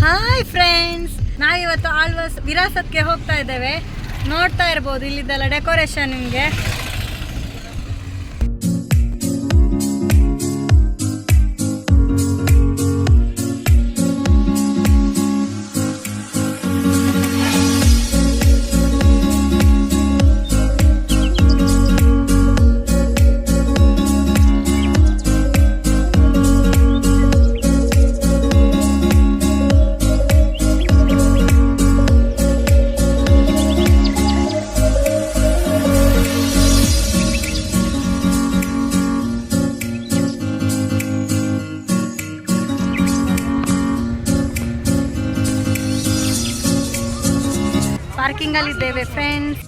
Hi friends, ನಾವಿವತ್ತು ಆಳ್ವಾಸ್ ವಿರಾಸತ್ಗೆ ಹೋಗ್ತಾ ಇದ್ದೇವೆ. ನೋಡ್ತಾ ಇರ್ಬೋದು ಇಲ್ಲಿದ್ದೆಲ್ಲ ಡೆಕೋರೇಷನ್ ನಿಮಗೆ. ಪಾರ್ಕಿಂಗ್ ಅಲ್ಲಿ ಇದ್ದೇವೆ ಫ್ರೆಂಡ್ಸ್.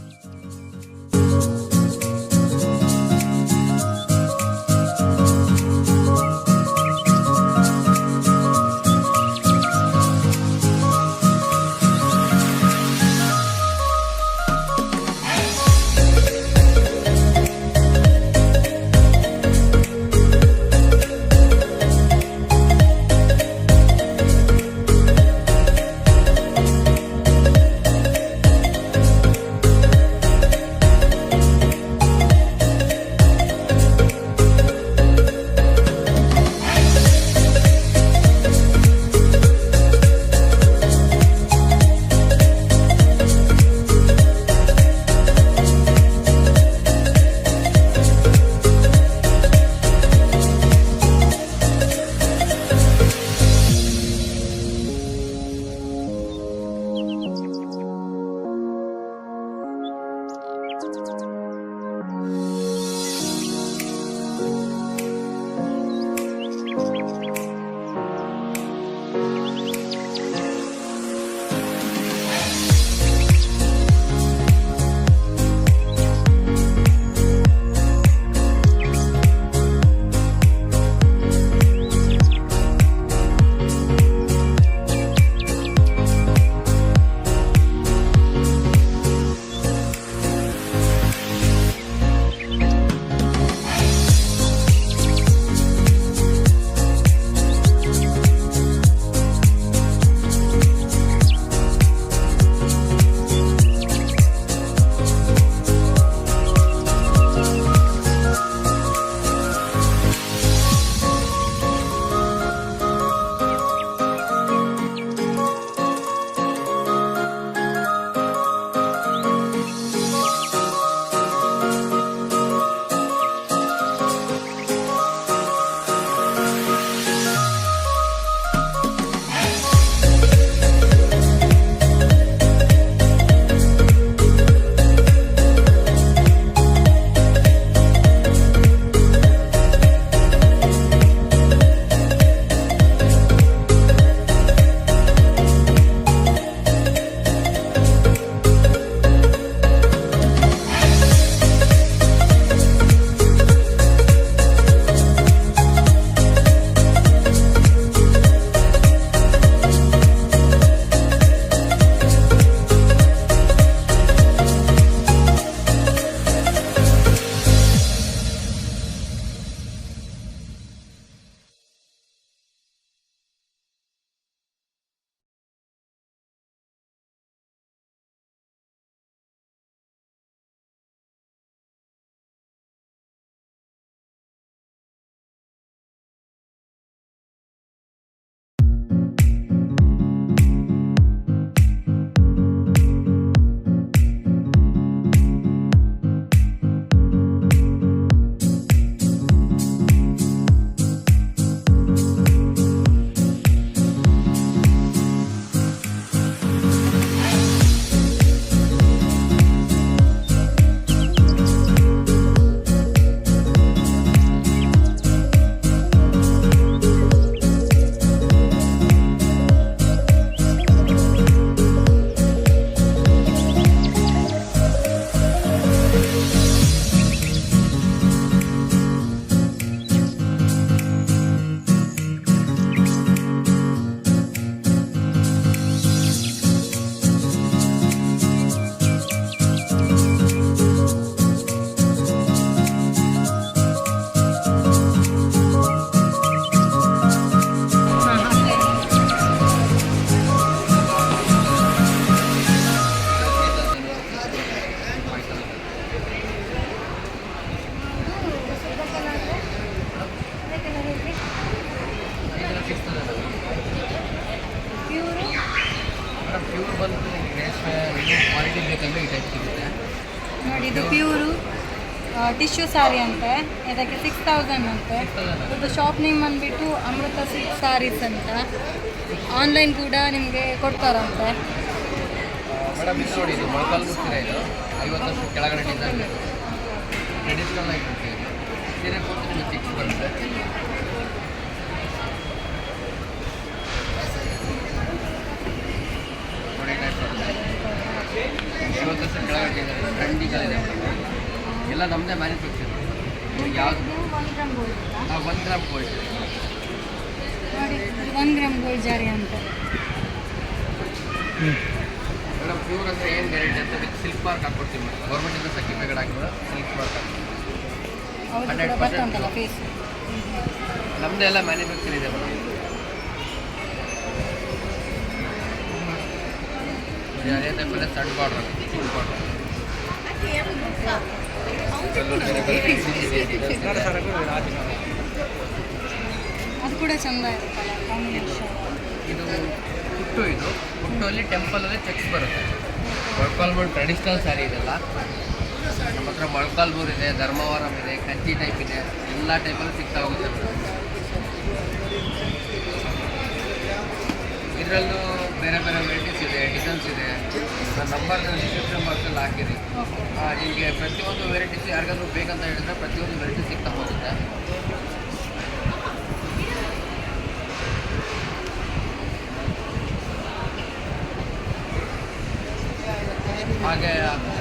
ಸಿಲ್ಕಲ್ಲೂ ಈ ಟೈಪ್ ಸಿಗುತ್ತೆ ನೋಡಿ. ಇದು ಪ್ಯೂರು ಟಿಶ್ಯೂ ಸ್ಯಾರಿ ಅಂತೆ, ಇದಕ್ಕೆ 6000 ಅಂತೆ. ಇದು ಶಾಪ್ ನೇಮ್ ಬಂದುಬಿಟ್ಟು ಅಮೃತ ಸಿಲ್ಕ್ ಸ್ಯಾರೀಸ್ ಅಂತ. ಆನ್ಲೈನ್ ಕೂಡ ನಿಮಗೆ ಕೊಡ್ತಾರಂತೆ. ಮೇಡಮ್ ಇದು ನೋಡಿ, ಇದು ಮೊಳಕಾಲು ಸೀರೆ, ಇದು 50 ವರ್ಷ ಕೆಳಗಡೆ ಡಿಸೈನ್ ಇದು ಟ್ರೆಡಿಷ್ನಲ್ ಆಗಿರುತ್ತೆ. ಇದು ಸೀರೆ ಕೊಟ್ಟು ನಿಮಗೆ ಚಿಕ್ಸ್ ಬರುತ್ತೆ. ನೋಡಿ ಟೈಪ್ ಬರುತ್ತೆ. 50 ವರ್ಷ ಕೆಳಗಡೆ ಡಿಸೈನ್ ಟ್ರೆಂಡಿಂಗಲ್ಲಿದೆ ಮೇಡಮ್. ಎಲ್ಲ ನಮ್ಮದೇ ಮ್ಯಾನುಫ್ಯಾಕ್ಚರ್. ಯಾವುದು 1 ಗ್ರಾಮ್ ಗೋಲ್ಡ್. 1 ಗ್ರಾಮ್ ಗೋಲ್ಡ್ ನೋಡಿ, 1 ಗ್ರಾಮ್ ಗೋಲ್ಡ್ ಜಾರಿ ಅಂತ. ಮೇಡಮ್ ಪ್ಯೂರ್ ಅಂದರೆ ಏನು ಗ್ಯಾರಂಟಿ ಅಂತ ವಿತ್ ಸಿಲ್ಕ್ ಮಾರ್ಕ್ ಹಾಕ್ಕೊಡ್ತೀವಿ ಮೇಡಮ್. ಗೌರ್ಮೆಂಟಿಂದ ಸರ್ಟಿಫಿಕೇಟ್ ಹಾಕಿದ್ರೆ ಸಿಲ್ಕ್ ಮಾರ್ಕ್ ಹಾಕ್ತೀವಿ. ಹೌದು, ಕೂಡ ಬರ್ತಂತಲ್ಲ ಫೇಸ್. ನಮ್ಮದೇ ಎಲ್ಲ ಮ್ಯಾನುಫ್ಯಾಕ್ಚರ್ ಇದೆ ಮೇಡಮ್. ಅದೇ ಟೈಪಲ್ಲೇ ಸಣ್ಣ ಬಾರ್ಡ್ರ್, ಚಿಕ್ಕ ಬಾರ್ಡ್ರ್. ಅದು ಕೂಡ ಚೆಂದ ಇರುತ್ತಲ್ಲ ಕಾಂಬಿನೇಷನ್. ಇದು ಪುಟ್ಟಲ್ಲಿ ಟೆಂಪಲಲ್ಲಿ ಚೆಕ್ಸ್ ಬರುತ್ತೆ. ಮೊಳಕಾಲ್ಮೂರು ಟ್ರೆಡಿಷ್ನಲ್ ಸ್ಯಾರಿ ಇದೆಲ್ಲ. ನಮ್ಮ ಹತ್ರ ಮೊಳಕಾಲ್ಮೂರು ಇದೆ, ಧರ್ಮವರಂ ಇದೆ, ಕಂಚಿ ಟೈಪ್ ಇದೆ, ಎಲ್ಲ ಟೈಪಲ್ಲೂ ಸಿಗ್ತಾ ಹೋಗುತ್ತೆ ಮೇಡಮ್. ಇದರಲ್ಲೂ ಬೇರೆ ಬೇರೆ ವೆರೈಟೀಸ್ ಇದೆ, ಡಿಸೈನ್ಸ್ ಇದೆ. ನನ್ನ ನಂಬರ್ ಡಿಸ್ಕ್ರಿಪ್ಷನ್ ಬಾಕ್ಸಲ್ಲಿ ಹಾಕಿರಿ. ನಿಮಗೆ ಪ್ರತಿಯೊಂದು ವೆರೈಟೀಸ್ ಯಾರಿಗಾದ್ರೂ ಬೇಕಂತ ಹೇಳಿದ್ರೆ ಪ್ರತಿಯೊಂದು ವೆರೈಟಿ ಸಿಗ್ತಾ ಹೋಗುತ್ತೆ. ಹಾಗೆ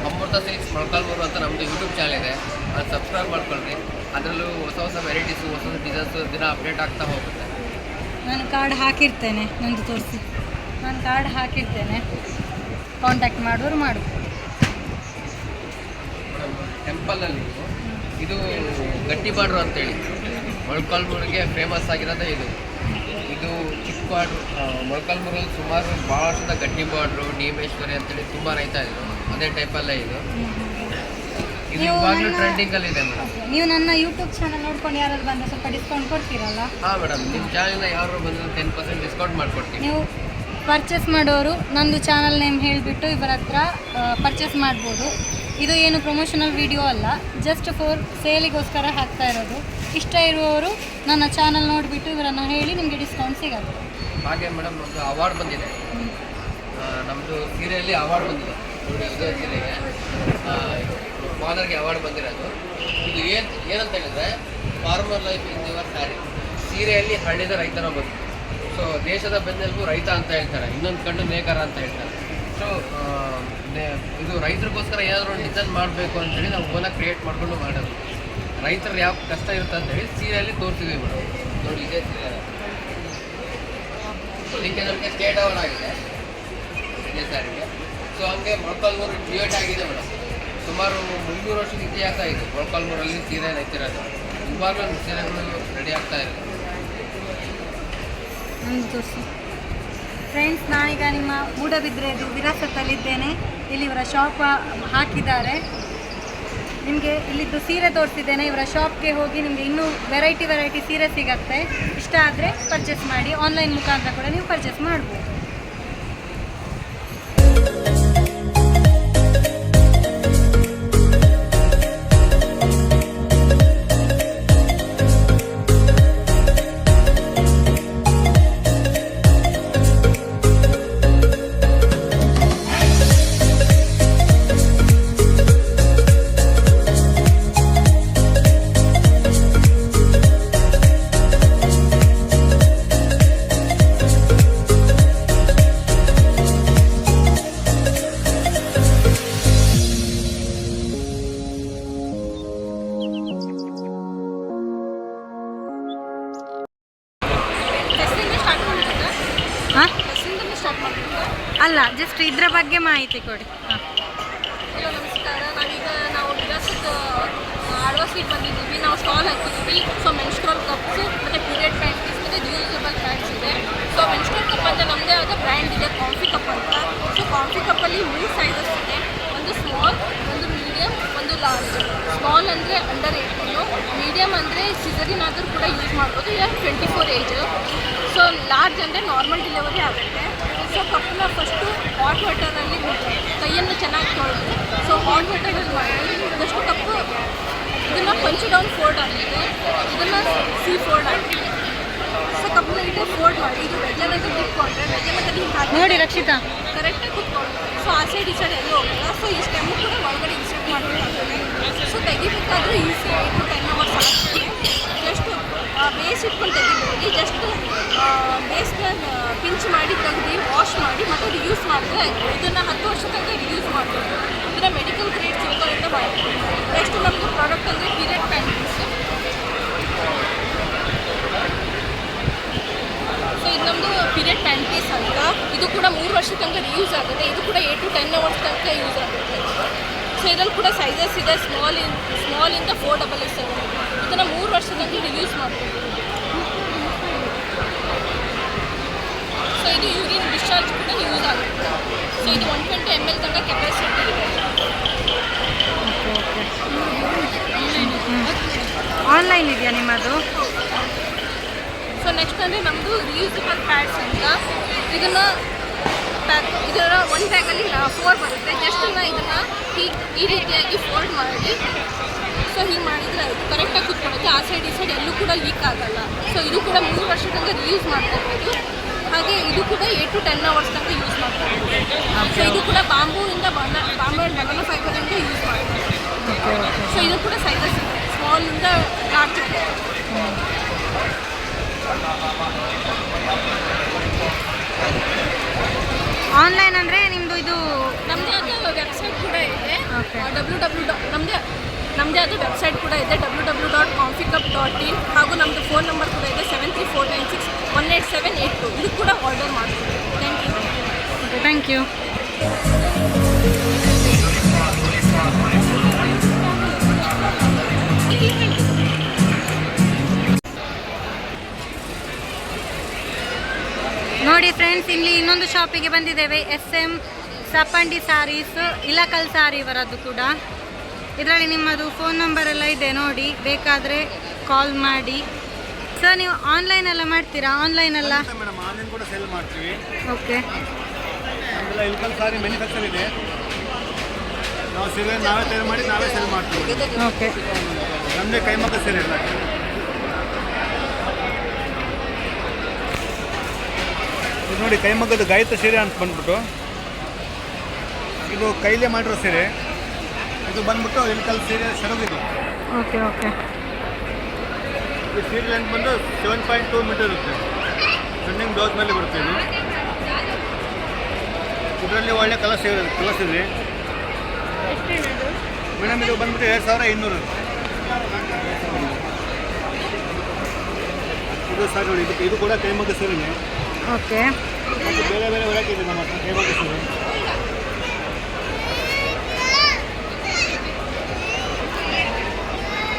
ಅಮೃತ ಸಿಲ್ಕ್ಸ್ ಮೊಳಕಾಲ್ಮೂರು ಅಂತ ನಮ್ಮದು ಯೂಟ್ಯೂಬ್ ಚಾನಲ್ ಇದೆ, ಅದು ಸಬ್ಸ್ಕ್ರೈಬ್ ಮಾಡ್ಕೊಳ್ರಿ. ಅದರಲ್ಲೂ ಹೊಸ ಹೊಸ ವೆರೈಟೀಸು, ಹೊಸ ಹೊಸ ಡಿಸೈನ್ಸು ದಿನ ಅಪ್ಡೇಟ್ ಆಗ್ತಾ ಹೋಗುತ್ತೆ. ನಾನು ಕಾರ್ಡ್ ಹಾಕಿರ್ತೇನೆ, ನಂದು ತೋರಿಸಿ. ನಾನು ಕಾರ್ಡ್ ಹಾಕಿರ್ತೇನೆ, ಕಾಂಟ್ಯಾಕ್ಟ್ ಮಾಡೋರು ಮಾಡ್ಬೋದು. ಟೆಂಪಲಲ್ಲಿ ಇದು ಗಟ್ಟಿ ಬಾರ್ಡ್ರು ಅಂತೇಳಿ ಮೊಳಕಾಲ್ಮೂರಿಗೆ ಫೇಮಸ್ ಆಗಿರೋದೇ ಇದು. ಇದು ಚಿಕ್ಕ ಬಾರ್ಡ್ರು. ಮೊಳಕಾಲ್ಮೂರಲ್ಲಿ ಸುಮಾರು ಭಾಳ ವರ್ಷದ ಗಟ್ಟಿ ಬಾರ್ಡ್ರು, ಡಿಮೇಶ್ವರಿ ಅಂತೇಳಿ ತುಂಬ ರೈತ ಇದ್ರು. ಅದೇ ಟೈಪಲ್ಲೇ ಇದು. ಇದು ಇವಾಗಲೂ ಟ್ರೆಂಡಿಂಗಲ್ಲಿದೆ ಮೇಡಮ್. ನೀವು ನನ್ನ ಯೂಟ್ಯೂಬ್ ಚಾನಲ್ ನೋಡ್ಕೊಂಡು ಯಾರಾದ್ರು ಬಂದರೆ ಸ್ವಲ್ಪ ಡಿಸ್ಕೌಂಟ್ ಕೊಡ್ತೀರಲ್ಲ? ಹಾಂ ಮೇಡಮ್, ನಿಮ್ಮ ಚಾನಲ್ನ ಯಾರು ಬಂದರೆ 10% ಡಿಸ್ಕೌಂಟ್ ಮಾಡಿಕೊಡ್ತೀನಿ. ನೀವು ಪರ್ಚೇಸ್ ಮಾಡೋರು ನಂದು ಚಾನಲ್ ನೇಮ್ ಹೇಳಿಬಿಟ್ಟು ಇವರ ಹತ್ರ ಪರ್ಚೇಸ್ ಮಾಡ್ಬೋದು. ಇದು ಏನು ಪ್ರಮೋಷನಲ್ ವಿಡಿಯೋ ಅಲ್ಲ, ಜಸ್ಟ್ ಫಾರ್ ಸೇಲಿಗೋಸ್ಕರ ಹಾಕ್ತಾ ಇರೋದು. ಇಷ್ಟ ಇರುವವರು ನನ್ನ ಚಾನಲ್ ನೋಡಿಬಿಟ್ಟು ಇವರನ್ನು ಹೇಳಿ ನಿಮಗೆ ಡಿಸ್ಕೌಂಟ್ ಸಿಗುತ್ತೆ. ಹಾಗೆ ಮೇಡಮ್, ಒಂದು ಅವಾರ್ಡ್ ಬಂದಿದೆ, ನಮ್ಮದು ಸೀರೆಯಲ್ಲಿ ಅವಾರ್ಡ್ ಬಂದಿದೆ ನೋಡಿ. ಇದೇ ಸೀರೆಗೆ ಫಾದರ್ಗೆ ಅವಾರ್ಡ್ ಬಂದಿರೋದು. ಇದು ಏನಂತ ಹೇಳಿದ್ರೆ, farmer life in your sari. ಸೀರೆಯಲ್ಲಿ ಹಳ್ಳಿದ ರೈತನ ಬಂದು. ಸೊ ದೇಶದ ಬೆನ್ನೆಲುಬು ರೈತ ಅಂತ ಹೇಳ್ತಾರೆ, ಇನ್ನೊಂದು ಕಣ್ಣು ನೇಕಾರ ಅಂತ ಹೇಳ್ತಾರೆ. ಸೊ ಇದು ರೈತರಿಗೋಸ್ಕರ ಏನಾದರೂ ಒಂದು ಡಿಸೈನ್ ಮಾಡಬೇಕು ಅಂತೇಳಿ ನಾವು ಓನಾಗಿ ಕ್ರಿಯೇಟ್ ಮಾಡಿಕೊಂಡು ಮಾಡೋದು. ರೈತರು ಯಾವ ಕಷ್ಟ ಇರುತ್ತೆ ಅಂತೇಳಿ ಸೀರೆಯಲ್ಲಿ ತೋರಿಸಿದ್ವಿ ಮೇಡಮ್. ನೋಡಿ ಇದೇ ಸೀರೆ, ಇದಕ್ಕೆ ನಮಗೆ ಸ್ಟೇಟ್ ಅವಾರ್ಡ್ ಆಗಿದೆ ಇದೇ ಸ್ಯಾರಿಗೆ. ಸೊ ಹಂಗೆ ಮೊಳಕಾಲ್ಮೂರು ಡಿವೇಟ್ ಆಗಿದೆ ಮೇಡಮ್. ಸುಮಾರು 300 ವರ್ಷದ ಇತಿಹಾಸ ಇದೆ ಮೊಳಕಾಲ್ಮೂರಲ್ಲಿ ಸೀರೆ ರೈತಿರೋದು. ಇವಾಗಲೂ ಸೀರೆಗಳು ರೆಡಿ ಆಗ್ತಾ ಇದೆ. ತೋರಿಸಿ ಫ್ರೆಂಡ್ಸ್, ನಾನೀಗ ನಿಮ್ಮ ಮೂಡಬಿದ್ರೆದು ವಿರಾಸತ್ತಲ್ಲಿದ್ದೇನೆ. ಇಲ್ಲಿ ಇವರ ಶಾಪ್ ಹಾಕಿದ್ದಾರೆ. ನಿಮಗೆ ಇಲ್ಲಿದ್ದು ಸೀರೆ ತೋರಿಸಿದ್ದೇನೆ. ಇವರ ಶಾಪ್ಗೆ ಹೋಗಿ ನಿಮಗೆ ಇನ್ನೂ ವೆರೈಟಿ ಸೀರೆ ಸಿಗುತ್ತೆ. ಇಷ್ಟ ಆದರೆ ಪರ್ಚೇಸ್ ಮಾಡಿ. ಆನ್ಲೈನ್ ಮುಖಾಂತರ ಕೂಡ ನೀವು ಪರ್ಚೇಸ್ ಮಾಡ್ಬೋದು. ಅಲ್ಲ, ಜಸ್ಟ್ ಇದರ ಬಗ್ಗೆ ಮಾಹಿತಿ ಕೊಡಿ. ಹಲೋ ನಮಸ್ಕಾರ. ನಾವು ವಿರಾಸತ್ ಆಳ್ವಾ ಸ್ವೀಟ್ ಬಂದಿದ್ದೀವಿ. ನಾವು ಸ್ಟಾಲ್ ಹಾಕಿದ್ದೀವಿ. ಸೊ ಮೆನ್ಸ್ಟ್ರೋಲ್ ಕಪ್ಸು ಮತ್ತು ಪೀರಿಯಡ್ ಪ್ಯಾಂಟೀಸ್ ಮತ್ತು ರಿಯೂಸಬಲ್ ಪ್ಯಾಂಟ್ಸ್ ಇದೆ. ಸೊ ಮೆನ್ಸ್ಟ್ರೋಲ್ ಕಪ್ ಅಂತ ನಮ್ಮದೇ ಆದ ಬ್ರ್ಯಾಂಡ್ ಇದೆ, ಕಾಫಿ ಕಪ್ ಅಂತ. ಸೊ ಕಾಫಿ ಕಪ್ಪಲ್ಲಿ 3 ಸೈಜಸ್ ಇದೆ. ಒಂದು ಸ್ಮಾಲ್, ಒಂದು ಮೀಡಿಯಮ್, ಒಂದು ಲಾರ್ಜ್. ಸ್ಮಾಲ್ ಅಂದರೆ ಅಂಡರ್ 18, ಮೀಡಿಯಮ್ ಅಂದರೆ ಸಿಸರಿನ್ ಆದರೂ ಕೂಡ ಯೂಸ್ ಮಾಡ್ಬೋದು, ಇಲ್ಲ 24 ಏಜ್. ಸೊ ಲಾರ್ಜ್ ಅಂದರೆ ನಾರ್ಮಲ್ ಡೆಲಿವರಿ ಆಗುತ್ತೆ. ಸೊ ಕಪ್ಪನ್ನ ಫಸ್ಟು ಹಾಟ್ ವಾಟರಲ್ಲಿ ಕೈಯನ್ನು ಚೆನ್ನಾಗಿ ತೊಳೆದು ಸೊ ಹಾಟ್ ವಾಟರಲ್ಲಿ ಮಾಡಿ ಫಸ್ಟ್ ಕಪ್ಪು ಇದನ್ನು ಪಂಚ್ ಡೌನ್ ಫೋಲ್ಡ್ ಆಗುತ್ತೆ, ಇದನ್ನು ಸಿ ಫೋಲ್ಡ್ ಆಗುತ್ತೆ. ಸೊ ಕಪ್ಪನ್ನ ಇದು ಫೋಲ್ಡ್ ಮಾಡಿ ಇದು ವೆಜ್ಜಲ್ಲಿ ತಿಕ್ಕೊಂಡ್ರೆ ವೆಜ್ಜಲ್ಲಿ ಹಾಕಿ ನೋಡಿ ರಕ್ಷಿತಾ ಕರೆಕ್ಟಾಗಿ ಕುತ್ಕೊಂಡು ಸೊ ಆ ಸೈಡ್ ಈ ಸೈಡ್ ಎಲ್ಲೂ ಹೋಗಲ್ಲ. ಸೊ ಈ ಸ್ಟೆಮ್ಮು ಕೂಡ ಒಳಗಡೆ ಇನ್ಸರ್ಟ್ ಮಾಡಬೇಕಾಗುತ್ತೆ. ಸೊ ತೆಗಿಬೇಕಾದ್ರೆ ಈಸಿ 8 to 10 hours ಆಗ್ತದೆ. ಜಸ್ಟ್ ಬೇಸ್ ಇಟ್ಕೊಂಡು ತೆಗಿಬೇಡಿ, ಜಸ್ಟ್ ಬೇಸ್ನ ಪಿಂಚ್ ಮಾಡಿ ತೆಗೆದು ವಾಶ್ ಮಾಡಿ ಮತ್ತು ರಿಯೂಸ್ ಮಾಡಿದ್ರೆ ಆಯಿತು. ಇದನ್ನು 10 ವರ್ಷ ತನಕ ರಿಯೂಸ್ ಮಾಡಬೇಕು. ಇದನ್ನು ಮೆಡಿಕಲ್ ಗ್ರೇಡ್ ಸಿಲ್ಕರಿಂದ ಮಾಡಬೇಕು. ನೆಕ್ಸ್ಟ್ ನಮ್ಮದು ಪ್ರಾಡಕ್ಟ್ ಅಂದರೆ ಪೀರಿಯಡ್ ಪ್ಯಾಂಟೀಸ್. ಸೊ ಇದು ನಮ್ಮದು ಪೀರಿಯಡ್ ಪ್ಯಾಂಟೀಸ್ ಅಂತ. ಇದು ಕೂಡ 3 ವರ್ಷ ತನಕ ರಿಯೂಸ್ ಆಗುತ್ತೆ. ಇದು ಕೂಡ 8 to 10 hours ತನಕ ಯೂಸ್ ಆಗುತ್ತೆ. ಸೊ ಇದರಲ್ಲಿ ಕೂಡ ಸೈಜಸ್ ಇದೆ, ಸ್ಮಾಲಿಂದ 4XXL. ಇದನ್ನು 3 ವರ್ಷ ತನಕ ರಿಯೂಸ್ ಮಾಡಬೇಕು. ಸೊ ಇದು ಯೂರಿನ್ ಡಿಸ್ಚಾರ್ಜ್ ಕೂಡ ಯೂಸ್ ಆಗುತ್ತೆ. ಸೊ ಇದು 120 ml ತನಕ ಕೆಪಾಸಿಟಿ ಇದೆ. ಆನ್ಲೈನ್ ಇದೆಯಾ ನಿಮ್ಮದು? ಸೊ ನೆಕ್ಸ್ಟ್ ಅಂದರೆ ನಮ್ಮದು ರಿಯೂಸಬಲ್ ಪ್ಯಾಡ್ಸ್ ಅಂತ. ಇದನ್ನು ಇದರ 1 ಬ್ಯಾಗಲ್ಲಿ 4 ಬರುತ್ತೆ. ಜಸ್ಟ್ ಇದನ್ನು ಈ ರೀತಿಯಾಗಿ ಫೋಲ್ಡ್ ಮಾಡಿ ಸೊ ಹೀಗೆ ಮಾಡಿದರೆ ಆಯಿತು. ಕರೆಕ್ಟಾಗಿ ಕೂತ್ಕೊಳ್ಳುತ್ತೆ. ಆ ಸೈಡ್ ಈ ಸೈಡ್ ಎಲ್ಲೂ ಕೂಡ ಲೀಕ್ ಆಗಲ್ಲ. ಸೊ ಇದು ಕೂಡ 3 ವರ್ಷ ತನಕ ರಿಯೂಸ್ ಮಾಡ್ಕೋಬೋದು. ಹಾಗೆ ಇದು ಕೂಡ 8 to 10 hours ತನಕ ಯೂಸ್ ಮಾಡ್ಕೋಬೋದು. ಸೊ ಇದು ಕೂಡ ಬಾಂಬೂಯಿಂದ ಬಾಂಬು ಆ್ಯಂಡ್ ಬನಾನಾ ಫೈಬರಿಂದ ಯೂಸ್ ಮಾಡ್ಬೋದು. ಸೊ ಇದು ಕೂಡ ಸೈಜಸ್ ಇದೆ, ಸ್ಮಾಲಿಂದ ಲಾರ್ಜ್ ಇದೆ. ಆನ್ಲೈನ್ ಅಂದರೆ ನಿಮ್ಮದು ಇದು ನಮ್ಮದೇ ಆದ ವೆಬ್ಸೈಟ್ ಕೂಡ ಇದೆ. Okay. ನಮ್ಮದೇ ಆದ ವೆಬ್ಸೈಟ್ ಕೂಡ ಇದೆ www.comficup.in. ಹಾಗೂ ನಮ್ಮದು ಫೋನ್ ನಂಬರ್ ಕೂಡ ಇದೆ 7349618782. ಇದು ಕೂಡ ಆರ್ಡರ್ ಮಾಡ್ತೀವಿ. Thank you. Thank you. ನೋಡಿ ಫ್ರೆಂಡ್ಸ್, ಇಲ್ಲಿ ಇನ್ನೊಂದು ಶಾಪಿಗೆ ಬಂದಿದ್ದೇವೆ. SM ಸಪ್ಪಂಡಿ ಸ್ಯಾರೀಸ್, ಇಲಕಲ್ ಸ್ಯಾರಿ ಇವರದ್ದು ಕೂಡ. ಇದರಲ್ಲಿ ನಿಮ್ಮದು ಫೋನ್ ನಂಬರ್ ಎಲ್ಲ ಇದೆ ನೋಡಿ, ಬೇಕಾದರೆ ಕಾಲ್ ಮಾಡಿ. ಸರ್ ನೀವು ಆನ್ಲೈನ್ ಎಲ್ಲ ಮಾಡ್ತೀರಾ? ಆನ್ಲೈನ್ ಎಲ್ಲ ಮೇಡಮ್ ಆನ್ಲೈನ್ ಕೂಡ ಸೇಲ್ ಮಾಡ್ತೀವಿ. ಓಕೆ. ನಮ್ದೆಲ್ಲ ಇಲ್ಕಲ್ ಸಾರಿ ಮ್ಯಾನುಫ್ಯಾಕ್ಚರ್ ಇದೆ. ನಾವು ಸೀರೆ ನಾವೇ ತಯಾರು ಮಾಡಿ ನಾವೇ ಸೇಲ್ ಮಾಡ್ತೀವಿ. ಓಕೆ. ನಮ್ಮದೇ ಕೈಮಗ್ಗ ಸೀರೆ ಇಲ್ಲ. ಇದು ನೋಡಿ ಕೈಮಗ್ಗದ ಗಾಯತ್ರಿ ಸೀರೆ ಅಂತ ಬಂದ್ಬಿಟ್ಟು, ಇದು ಕೈಲೇ ಮಾಡಿರೋ ಸೀರೆ. ಇದು ಬಂದ್ಬಿಟ್ಟು ಇಲ್ಕಲ್ ಸೀರೆ ಸೆರಗಿದು. Okay okay. ಈ ಸೀರೆ ಲೆಂತ್ ಬಂದು 7.2 ಮೀಟರ್ ಇರುತ್ತೆ. ರನ್ನಿಂಗ್ ಬ್ಲೌಸ್ ಮೇಲೆ ಬರುತ್ತೆ ಇದು. ಇದರಲ್ಲಿ ಒಳ್ಳೆ ಕಲರ್ಸ್ ಇದೆ. ಮೇಡಮ್ ಇದು ಬಂದ್ಬಿಟ್ಟು 2500. ಇದು ಸಾರಿ ನೋಡಿ, ಇದು ಕೂಡ ಕೈಮಗ್ಗ ಸೀರೆನೇ. ಓಕೆ. ಮತ್ತು ಬೇರೆ ಬೇರೆ ವೆರೈಟಿ ಇದೆ ನಮ್ಮ ಹತ್ರ ಕೈಮಗ್ಗ ಸೀರೆ.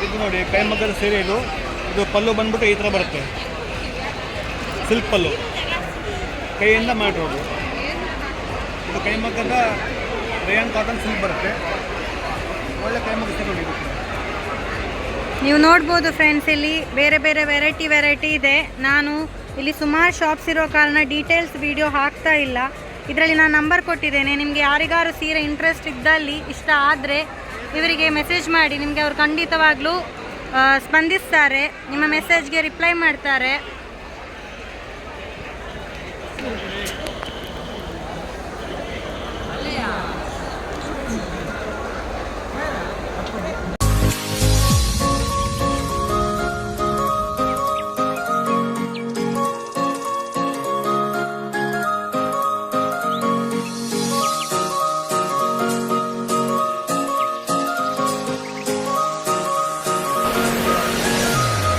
ಇದು ನೋಡಿ ಕೈಮಗ್ಗದ ಸೀರೆ. ಇದು ಪಲ್ಲು ಬಂದ್ಬಿಟ್ಟು ಈ ಥರ ಬರುತ್ತೆ, ಸಿಲ್ಕ್ ಪಲ್ಲು, ಕೈಯಿಂದ ಮಾಡಿರೋದು. ಇದು ಕೈಮಗ್ಗದ ರೇಯನ್ ಕಾಟನ್ ಸಿಲ್ಕ್ ಬರುತ್ತೆ. ಒಳ್ಳೆ ಕೈಮಗ್ಗ ಸೀರೆ ನೋಡಿ. ನೀವು ನೋಡ್ಬೋದು ಫ್ರೆಂಡ್ಸ್, ಇಲ್ಲಿ ಬೇರೆ ಬೇರೆ ವೆರೈಟಿ ಇದೆ. ನಾನು ಇಲ್ಲಿ ಸುಮಾರು ಶಾಪ್ಸ್ ಇರೋ ಕಾರಣ ಡೀಟೇಲ್ಸ್ ವಿಡಿಯೋ ಹಾಕ್ತಾ ಇಲ್ಲ. ಇದರಲ್ಲಿ ನಾನು ನಂಬರ್ ಕೊಟ್ಟಿದ್ದೇನೆ. ನಿಮಗೆ ಯಾರಿಗಾರು ಸೀರೆ ಇಂಟ್ರೆಸ್ಟ್ ಇದ್ದಲ್ಲಿ, ಇಷ್ಟ ಆದರೆ ಇವರಿಗೆ ಮೆಸೇಜ್ ಮಾಡಿ. ನಿಮಗೆ ಅವರು ಖಂಡಿತವಾಗ್ಲೂ ಸ್ಪಂದಿಸ್ತಾರೆ, ನಿಮ್ಮ ಮೆಸೇಜ್ಗೆ ರಿಪ್ಲೈ ಮಾಡ್ತಾರೆ.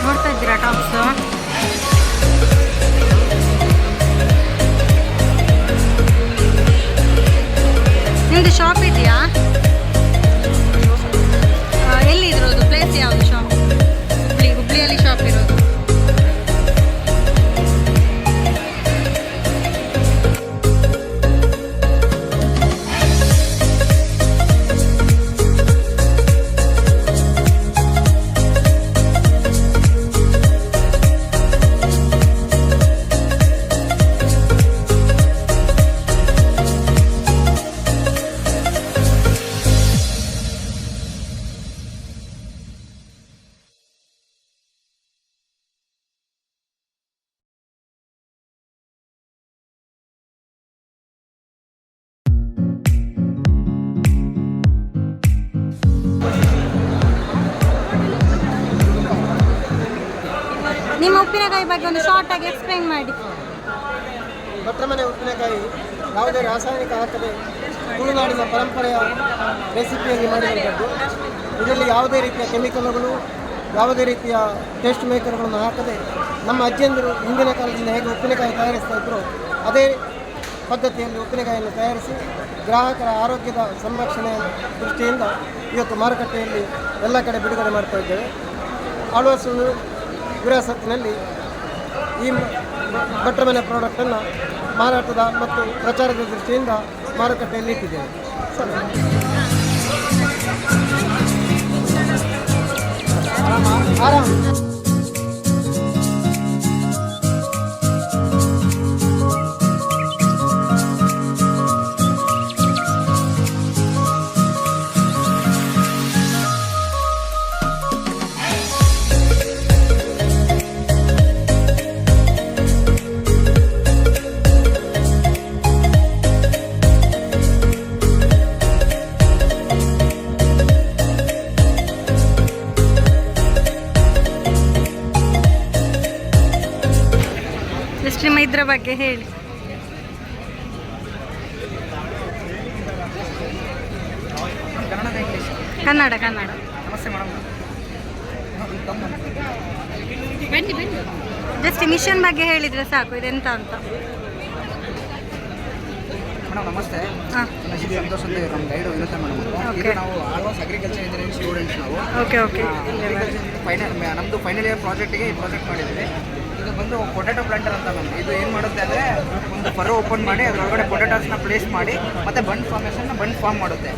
ನೋಡ್ತಾ ಇದ್ದೀರಾ ಟಾಪ್ಸು? ಉಪ್ಪಿನಕಾಯಿ ಬಗ್ಗೆ ಒಂದು ಶಾರ್ಟ್ ಆಗಿ ಎಕ್ಸ್ಪ್ಲೈನ್ ಮಾಡಿ. ಭಟ್ರಮನೆ ಉಪ್ಪಿನಕಾಯಿ ಯಾವುದೇ ರಾಸಾಯನಿಕ ಹಾಕದೆ ತುಳುನಾಡಿನ ಪರಂಪರೆಯ ರೆಸಿಪಿಯಾಗಿ ಮಾಡಿರುವಂಥದ್ದು. ಇದರಲ್ಲಿ ಯಾವುದೇ ರೀತಿಯ ಕೆಮಿಕಲ್ಗಳು, ಯಾವುದೇ ರೀತಿಯ ಟೇಸ್ಟ್ ಮೇಕರ್ಗಳನ್ನು ಹಾಕದೆ ನಮ್ಮ ಅಜ್ಜಿಯಂದಿರು ಹಿಂದಿನ ಕಾಲದಿಂದ ಹೇಗೆ ಉಪ್ಪಿನಕಾಯಿ ತಯಾರಿಸ್ತಾ ಇದ್ದರು ಅದೇ ಪದ್ಧತಿಯಲ್ಲಿ ಉಪ್ಪಿನಕಾಯಿಯನ್ನು ತಯಾರಿಸಿ ಗ್ರಾಹಕರ ಆರೋಗ್ಯದ ಸಂರಕ್ಷಣೆಯ ದೃಷ್ಟಿಯಿಂದ ಇವತ್ತು ಮಾರುಕಟ್ಟೆಯಲ್ಲಿ ಎಲ್ಲ ಕಡೆ ಬಿಡುಗಡೆ ಮಾಡ್ತಾ ಇದ್ದೇವೆ. ಆಳ್ವಾಸ್ ವಿರಾಸತ್ತಿನಲ್ಲಿ ಈ ಭಟ್ರಮನೆ ಪ್ರಾಡಕ್ಟನ್ನು ಮಾರಾಟದ ಮತ್ತು ಪ್ರಚಾರದ ದೃಷ್ಟಿಯಿಂದ ಮಾರುಕಟ್ಟೆಯಲ್ಲಿ ಇಟ್ಟಿದ್ದೇವೆ. ಆರಾಮ್. ಜಸ್ಟ್ ನಿಮ್ಮ ಇದ್ರ ಬಗ್ಗೆ ಹೇಳಿ. ಕನ್ನಡ ಕನ್ನಡ. ನಮಸ್ತೆ ಮೇಡಮ್. ಜಸ್ಟ್ ಮಿಷನ್ ಬಗ್ಗೆ ಹೇಳಿದರೆ ಸಾಕು, ಇದೆಂತ ಅಂತ. ಮೇಡಮ್ ನಮಸ್ತೆ. ಹಾಂ, ಸಂತೋಷ್ ಅಂತ ನಮ್ಮ ಗೈಡು ಇರುತ್ತೆ ಮೇಡಮ್. Okay. ನಾವು ಆಳ್ವಾಸ್ ಅಗ್ರಿಕಲ್ಚರ್ ಇಂಜಿನಿಯರಿಂಗ್ ಸ್ಟೂಡೆಂಟ್ಸ್ ನಾವು. Okay okay. ನಮ್ಮದು ಫೈನಲ್ ಇಯರ್ ಪ್ರಾಜೆಕ್ಟಿಗೆ ಈ ಪ್ರಾಜೆಕ್ಟ್ ಮಾಡಿದ್ವಿ. ಇದು ಬಂದು ಪೊಟ್ಯಾಟೊ ಪ್ಲಾಂಟರ್ ಅಂತ ಮ್ಯಾಮ್. ಇದು ಏನು ಮಾಡುತ್ತೆ ಅಂದರೆ ಒಂದು ಫರೋ ಓಪನ್ ಮಾಡಿ ಅದರೊಳಗಡೆ ಪೊಟ್ಯಾಟೋಸ್ನ ಪ್ಲೇಸ್ ಮಾಡಿ ಮತ್ತು ಬಂಡ್ ಫಾರ್ಮ್ ಮಾಡುತ್ತೆ.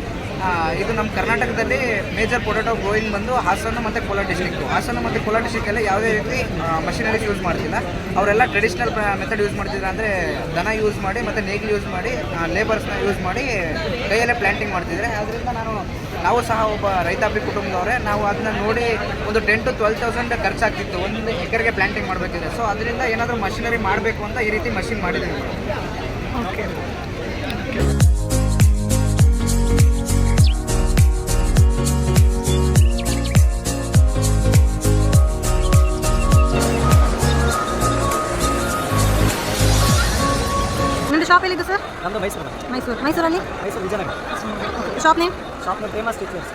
ಇದು ನಮ್ಮ ಕರ್ನಾಟಕದಲ್ಲಿ ಮೇಜರ್ ಪೊಟ್ಯಾಟೊ ಗ್ರೋಯಿಂಗ್ ಬಂದು ಹಾಸನ ಮತ್ತು ಕೋಲಾರ ಡಿಸ್ಟ್ರಿಕ್ಟು. ಹಾಸನ ಮತ್ತು ಕೋಲಾರ ಡಿಸ್ಟ್ರಿಕ್ಟಲ್ಲಿ ಯಾವುದೇ ರೀತಿ ಮಷಿನರೀಸ್ ಯೂಸ್ ಮಾಡ್ತಿಲ್ಲ. ಅವರೆಲ್ಲ ಟ್ರೆಡಿಷ್ನಲ್ ಮೆಥಡ್ ಯೂಸ್ ಮಾಡ್ತಿದ್ರು. ಅಂದರೆ ದನ ಯೂಸ್ ಮಾಡಿ ಮತ್ತು ನೇಗಿಲು ಯೂಸ್ ಮಾಡಿ ಲೇಬರ್ಸ್ನ ಯೂಸ್ ಮಾಡಿ ಕೈಯಲ್ಲೇ ಪ್ಲ್ಯಾಂಟಿಂಗ್ ಮಾಡ್ತಿದ್ದಾರೆ. ಅದರಿಂದ ನಾವು ಸಹ ಒಬ್ಬ ರೈತಾಪಿ ಕುಟುಂಬದವರೇ. ನಾವು ಅದನ್ನ ನೋಡಿ ಒಂದು 10,000 to 12,000 ಖರ್ಚಾಗ್ತಿತ್ತು ಒಂದು ಎಕರೆಗೆ ಪ್ಲ್ಯಾಂಟಿಂಗ್ ಮಾಡಬೇಕಿದ್ರೆ. ಸೊ ಅದರಿಂದ ಏನಾದರೂ ಮಷಿನರಿ ಮಾಡಬೇಕು ಅಂತ ಈ ರೀತಿ ಮಷಿನ್ ಮಾಡಿದ್ದೀವಿ. ಓಕೆ. ನಿಮ್ಮದು ಶಾಪ್ ಎಲ್ಲಿದ್ದು ಸರ್? ನಮ್ಮದು ಮೈಸೂರು. ಮೈಸೂರಲ್ಲಿ ಮೈಸೂರು ವಿಜಯನಗರ. Shop name? ಶಾಪ್ನ ಫೇಮಸ್ ಟೀಚರ್ಸ್.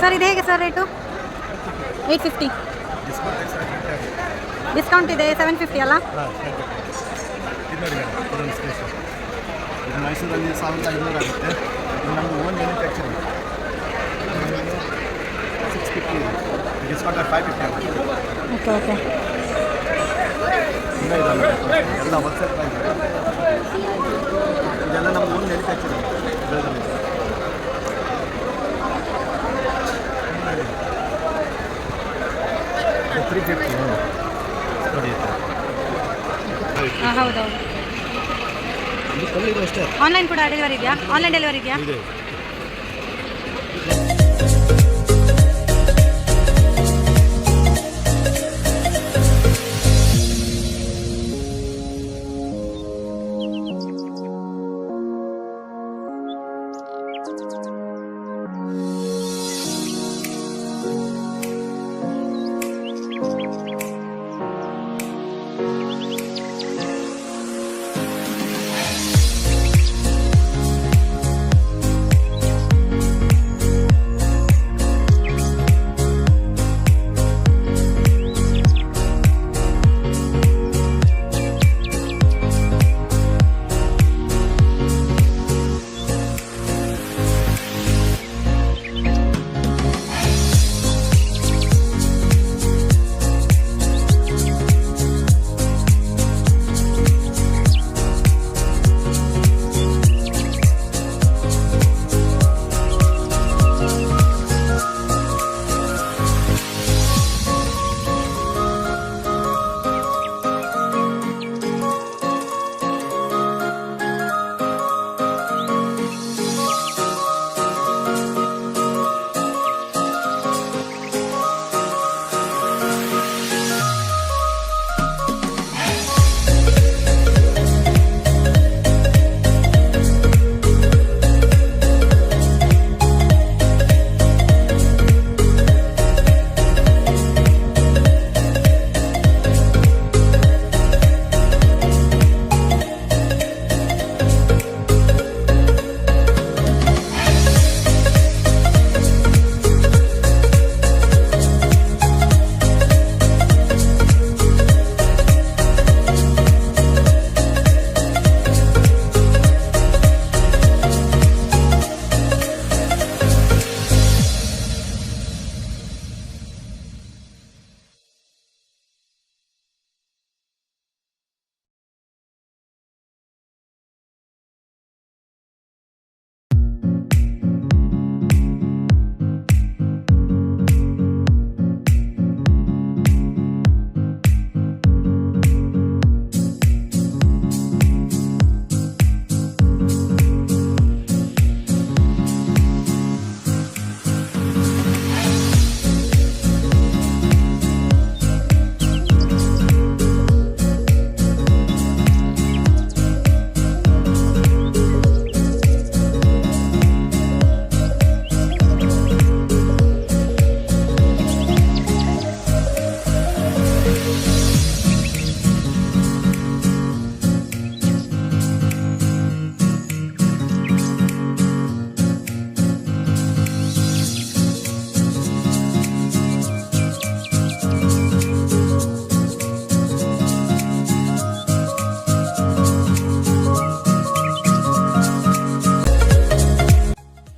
ಸರ್ ಇದು ಹೇಗೆ ಸರ್ ರೇಟು? 850. ಡಿಸ್ಕೌಂಟ್ ಇದೆ 750 ಅಲ್ಲ? ಇದು ನೋಡಿ ಮೇಡಮ್, ಇದೊಂದು ಸ್ಪೇಸು. ಇದು ಮೈಸೂರಲ್ಲಿ 1500 ಆಗುತ್ತೆ. ಇದು ನಮ್ಮದು ಓನ್ ಮ್ಯಾನುಫ್ಯಾಕ್ಚರಿಂಗ್. 650 ಇದೆ. ಡಿಸ್ಕೌಂಟ್ 550 ಆಗುತ್ತೆ. ಓಕೆ ಇಲ್ಲ ಇದಲ್ಲ, ಎಲ್ಲ ಹೋಲ್ಸೇಲ್ ಪ್ರೈಸ್. ಇದೆಲ್ಲ ನಮ್ಮದು ಓನ್ ಮ್ಯಾನುಫ್ಯಾಕ್ಚರಿಂಗ್. ಬೆಳೆದಲ್ಲಿ 350 ನೋಡಿ. ಹಾಂ ಹೌದೌದು. ಇದು ಕಲ್ಲು ಇದು ಅಷ್ಟೇ ಆನ್ಲೈನ್ ಕೂಡ ಡೆಲಿವರಿ ಇದೆಯಾ? ಆನ್ಲೈನ್ ಡೆಲಿವರಿ ಇದೆಯಾ? ಇದೆ.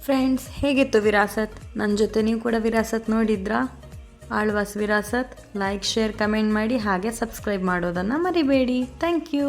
ಫ್ರೆಂಡ್ಸ್, ಹೇಗಿತ್ತು ವಿರಾಸತ್? ನನ್ನ ಜೊತೆ ನೀವು ಕೂಡ ವಿರಾಸತ್ ನೋಡಿದ್ರಾ? Alvas Virasat. Like, share, comment ಮಾಡಿ, ಹಾಗೆ ಸಬ್ಸ್ಕ್ರೈಬ್ ಮಾಡೋದನ್ನು ಮರಿಬೇಡಿ. ಥ್ಯಾಂಕ್ ಯು.